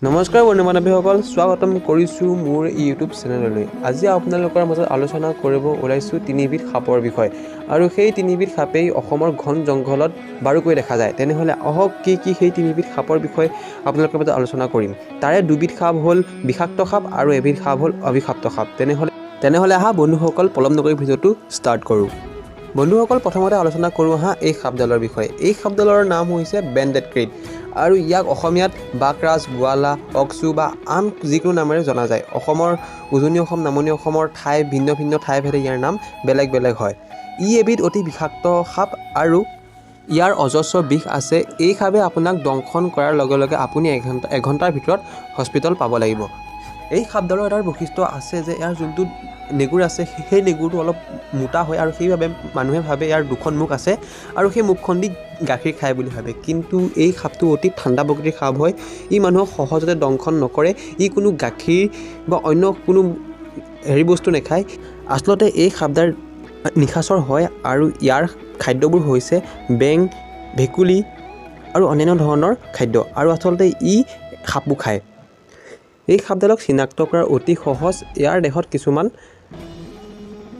নমস্কাৰ বন্ধু বান্ধৱীসকল, স্বাগতম কৰিছোঁ মোৰ ইউটিউব চেনেললৈ। আজি আপোনালোকৰ মাজত আলোচনা কৰিব ওলাইছোঁ তিনিবিধ সাপৰ বিষয়ে। আৰু সেই তিনিবিধ সাপেই অসমৰ ঘন জংঘলত বাৰুকৈ দেখা যায়। তেনেহ'লে আহক কি সেই তিনিবিধ সাপৰ বিষয়ে আপোনালোকৰ মাজত আলোচনা কৰিম। তাৰে দুবিধ সাপ হ'ল বিষাক্ত সাপ আৰু এবিধ সাপ হ'ল অবিষাক্ত সাপ। তেনেহ'লে আহা বন্ধুসকল, পলম নকৰি ভিডিঅ'টো ষ্টাৰ্ট কৰোঁ। বন্ধুসকল, প্ৰথমতে আলোচনা কৰোঁ এই সাপডালৰ বিষয়ে। এই সাপডালৰ নাম হৈছে বেণ্ডেড ক্ৰেট আৰু ইয়াক অসমীয়াত বাকৰাজ, গোৱালা, অক্সু বা আন যিকোনো নামেৰে জনা যায়। অসমৰ উজনি অসম, নামনি অসমৰ ভিন্ন ভিন্ন ঠাইভেদে ইয়াৰ নাম বেলেগ বেলেগ হয়। ই এবিধ অতি বিষাক্ত সাপ আৰু ইয়াৰ অজস্ৰ বিষ আছে। এই সাপে আপোনাক দংশন কৰাৰ লগে লগে আপুনি এঘণ্টাৰ ভিতৰত হস্পিটেল পাব লাগিব। এই সাপডালৰ এটাৰ বৈশিষ্ট্য আছে যে ইয়াৰ যোনটো নেগুৰ আছে সেই নেগুৰটো অলপ মোটা হয় আৰু সেইবাবে মানুহে ভাবে ইয়াৰ দুখন মুখ আছে আৰু সেই মুখখন দি গাখীৰ খায় বুলি ভাবে। কিন্তু এই সাপটো অতি ঠাণ্ডা প্ৰকৃতিৰ সাপ হয়। ই মানুহক সহজতে দংশন নকৰে। ই কোনো গাখীৰ বা অন্য কোনো বস্তু নাখায়। আচলতে এই সাপডাল নিশাচৰ হয় আৰু ইয়াৰ খাদ্যবোৰ হৈছে বেং, ভেকুলী আৰু অন্যান্য ধৰণৰ খাদ্য, আৰু আচলতে ই সাপো খায়। এই সাপডালক চিনাক্ত কৰা অতি সহজ। ইয়াৰ দেহত কিছুমান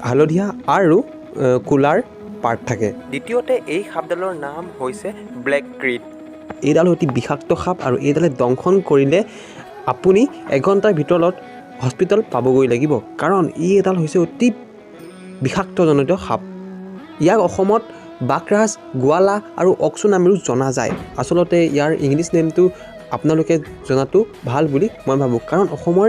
হালধীয়া আৰু কোলাৰ পাৰ্ট থাকে। দ্বিতীয়তে এই সাপডালৰ নাম হৈছে ব্লেক ক্ৰিট। এইডাল অতি বিষাক্ত সাপ আৰু এইডালে দংশন কৰিলে আপুনি এঘণ্টাৰ ভিতৰত হস্পিটেল পাবগৈ লাগিব, কাৰণ ই এডাল হৈছে অতি বিষাক্তজনিত সাপ। ইয়াক অসমত বাকৰাজ, গোৱালা আৰু অক্সু নামেৰেও জনা যায়। আচলতে ইয়াৰ ইংলিছ নেমটো আপোনালোকে জনাটো ভাল বুলি মই ভাবোঁ, কাৰণ অসমৰ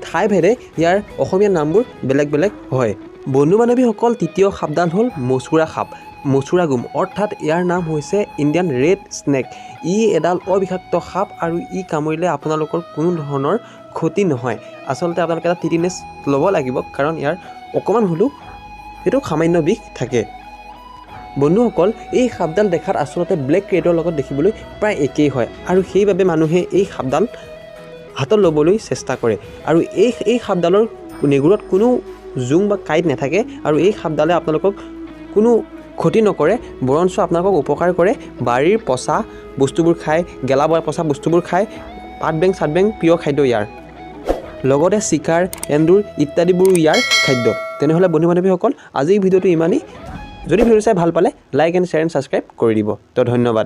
ঠাইভেদে ইয়াৰ অসমীয়া নামবোৰ বেলেগ বেলেগ হয়। বন্ধু বান্ধৱীসকল, তৃতীয় সাপডাল হ'ল মচুৰা সাপ, মচুৰাগুম, অৰ্থাৎ ইয়াৰ নাম হৈছে ইণ্ডিয়ান ৰেড স্নেক। ই এডাল অবিষাক্ত সাপ আৰু ই কামুৰিলে আপোনালোকৰ কোনো ধৰণৰ ক্ষতি নহয়। আচলতে আপোনালোকে এটা টিটিনেছ ল'ব লাগিব, কাৰণ ইয়াৰ অকণমান হ'লেও সেইটো সামান্য বিষ থাকে। বন্ধুসকল, এই সাপডাল দেখাত আচলতে ব্লেক ক্ৰেটৰ লগত দেখিবলৈ প্ৰায় একেই হয় আৰু সেইবাবে মানুহে এই সাপডাল হাতত ল'বলৈ চেষ্টা কৰে। আৰু এই সাপডালৰ নেগুৰত কোনো জোং বা কাঁইট নাথাকে আৰু এই সাপডালে আপোনালোকক কোনো ক্ষতি নকৰে, বৰঞ্চ আপোনালোকক উপকাৰ কৰে। বাৰীৰ পচা বস্তুবোৰ খায়, গেলা পচা বস্তুবোৰ খায়। পাত বেং প্ৰিয় খাদ্য ইয়াৰ। লগতে চিকাৰ, এন্দুৰ ইত্যাদিবোৰো ইয়াৰ খাদ্য। তেনেহ'লে বন্ধু বান্ধৱীসকল, আজিৰ ভিডিঅ'টো ইমানেই। যদি ভিডিঅ' চাই ভাল পালে like and share and subscribe কৰি দিব। তো ধন্যবাদ।